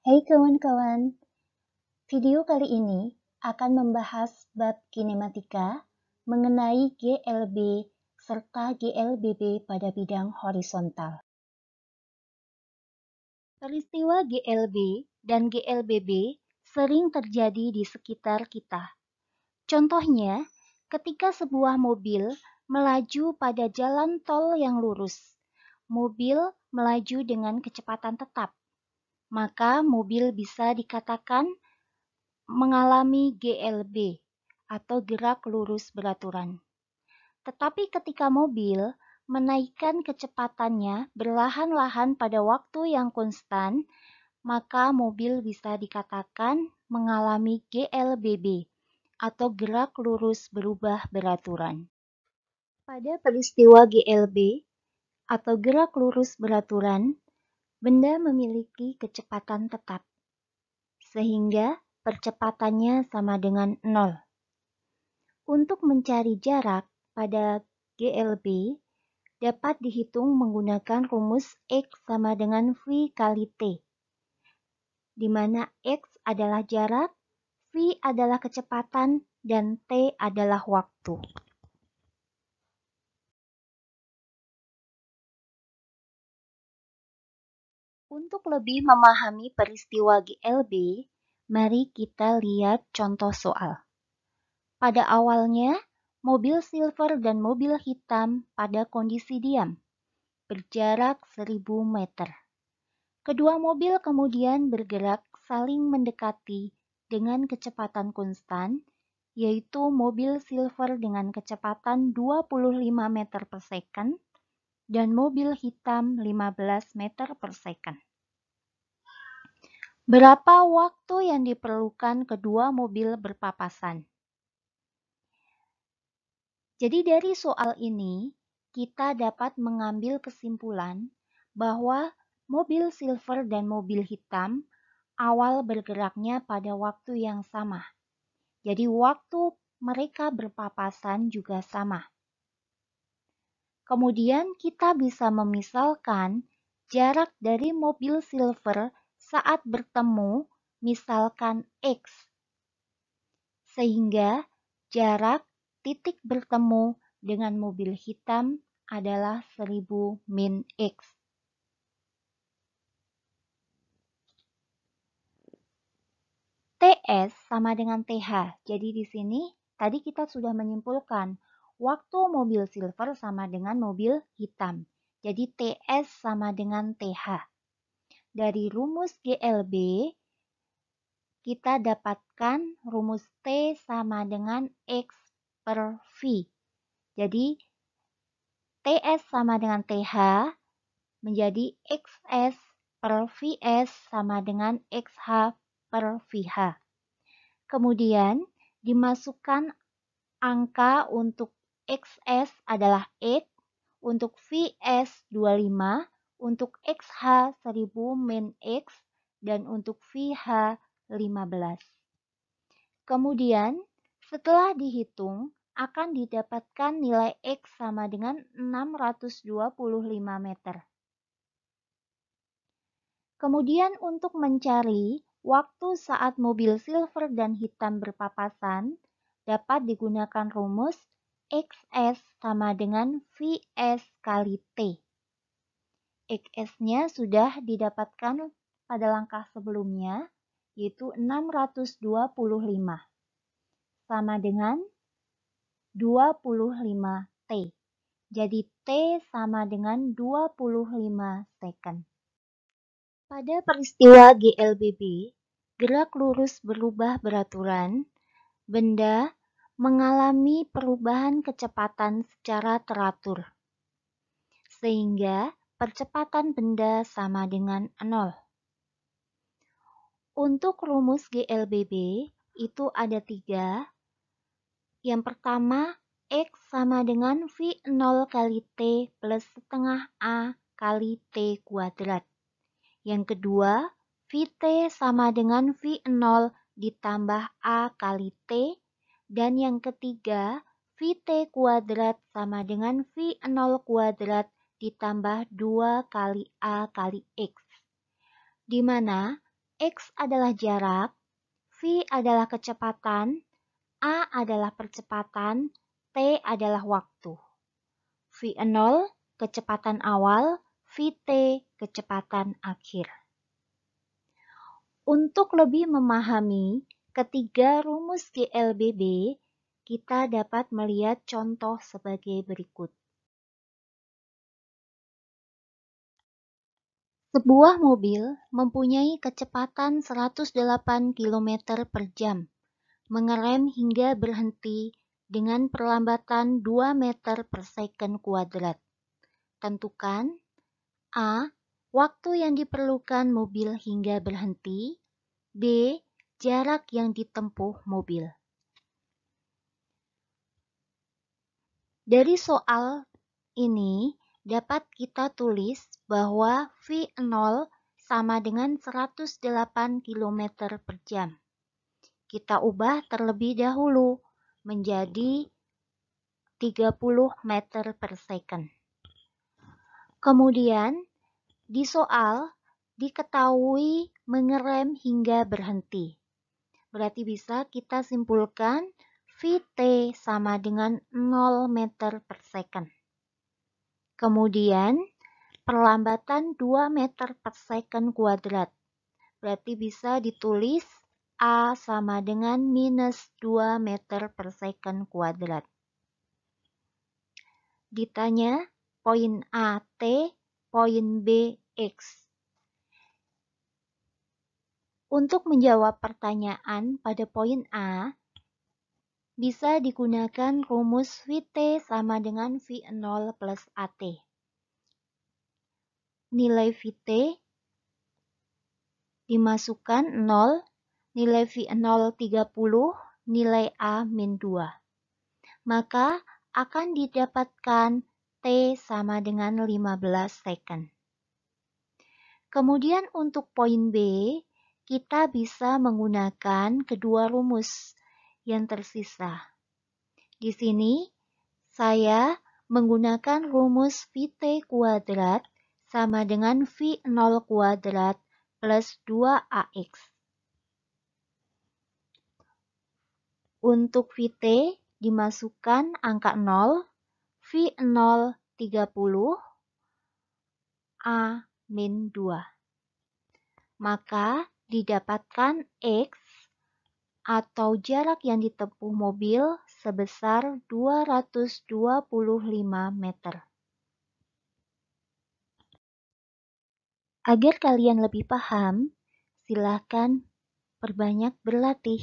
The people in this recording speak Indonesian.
Hai kawan-kawan, video kali ini akan membahas bab kinematika mengenai GLB serta GLBB pada bidang horizontal. Peristiwa GLB dan GLBB sering terjadi di sekitar kita. Contohnya, ketika sebuah mobil melaju pada jalan tol yang lurus, mobil melaju dengan kecepatan tetap, maka mobil bisa dikatakan mengalami GLB atau gerak lurus beraturan. Tetapi ketika mobil menaikkan kecepatannya berlahan-lahan pada waktu yang konstan, maka mobil bisa dikatakan mengalami GLBB atau gerak lurus berubah beraturan. Pada peristiwa GLB atau gerak lurus beraturan, benda memiliki kecepatan tetap, sehingga percepatannya sama dengan 0. Untuk mencari jarak pada GLB dapat dihitung menggunakan rumus X sama dengan V kali T, di mana X adalah jarak, V adalah kecepatan, dan T adalah waktu. Untuk lebih memahami peristiwa GLB, mari kita lihat contoh soal. Pada awalnya, mobil silver dan mobil hitam pada kondisi diam, berjarak 1000 meter. Kedua mobil kemudian bergerak saling mendekati dengan kecepatan konstan, yaitu mobil silver dengan kecepatan 25 meter per second dan mobil hitam 15 meter per second. Berapa waktu yang diperlukan kedua mobil berpapasan? Jadi dari soal ini, kita dapat mengambil kesimpulan bahwa mobil silver dan mobil hitam awal bergeraknya pada waktu yang sama. Jadi waktu mereka berpapasan juga sama. Kemudian kita bisa memisalkan jarak dari mobil silver saat bertemu misalkan X. Sehingga jarak titik bertemu dengan mobil hitam adalah 1000 min X. TS sama dengan TH. Jadi di sini tadi kita sudah menyimpulkan waktu mobil silver sama dengan mobil hitam. Jadi TS sama dengan TH. Dari rumus GLB kita dapatkan rumus T sama dengan X per V. Jadi TS sama dengan TH menjadi XS per VS sama dengan XH per VH. Kemudian dimasukkan angka untuk XS adalah X, untuk VS 25, untuk XH 1000 min X, dan untuk VH 15. Kemudian setelah dihitung akan didapatkan nilai X sama dengan 625 meter. Kemudian untuk mencari waktu saat mobil silver dan hitam berpapasan, dapat digunakan rumus XS sama dengan VS kali T. XS-nya sudah didapatkan pada langkah sebelumnya, yaitu 625, sama dengan 25 T. Jadi T sama dengan 25 second. Pada peristiwa GLBB, gerak lurus berubah beraturan, benda mengalami perubahan kecepatan secara teratur, sehingga percepatan benda sama dengan 0. Untuk rumus GLBB itu ada 3. Yang pertama, X sama dengan V0 kali T plus setengah A kali T kuadrat. Yang kedua, Vt sama dengan V0 ditambah A kali T. Dan yang ketiga, Vt kuadrat sama dengan V0 kuadrat ditambah 2 kali A kali X. Di mana X adalah jarak, V adalah kecepatan, A adalah percepatan, T adalah waktu. V0 kecepatan awal, Vt kecepatan akhir. Untuk lebih memahami ketiga rumus GLBB, kita dapat melihat contoh sebagai berikut. Sebuah mobil mempunyai kecepatan 108 km per jam, mengerem hingga berhenti dengan perlambatan 2 meter per second kuadrat. Tentukan A. Waktu yang diperlukan mobil hingga berhenti. B. Jarak yang ditempuh mobil. Dari soal ini dapat kita tulis bahwa V0 sama dengan 108 km per jam. Kita ubah terlebih dahulu menjadi 30 meter per second. Kemudian di soal diketahui mengerem hingga berhenti. Berarti bisa kita simpulkan Vt sama dengan 0 meter per second. Kemudian perlambatan 2 meter per second kuadrat. Berarti bisa ditulis A sama dengan minus 2 meter per second kuadrat. Ditanya poin A T, poin B X. Untuk menjawab pertanyaan pada poin A, bisa digunakan rumus Vt sama dengan V0 plus At. Nilai Vt dimasukkan 0, nilai V0 30, nilai A min 2. Maka akan didapatkan T sama dengan 15 second. Kemudian untuk poin B, kita bisa menggunakan kedua rumus yang tersisa. Di sini, saya menggunakan rumus Vt kuadrat sama dengan V0 kuadrat plus 2AX. Untuk Vt dimasukkan angka 0, V0 30, A min 2. Maka didapatkan X atau jarak yang ditempuh mobil sebesar 225 meter. Agar kalian lebih paham, silakan perbanyak berlatih.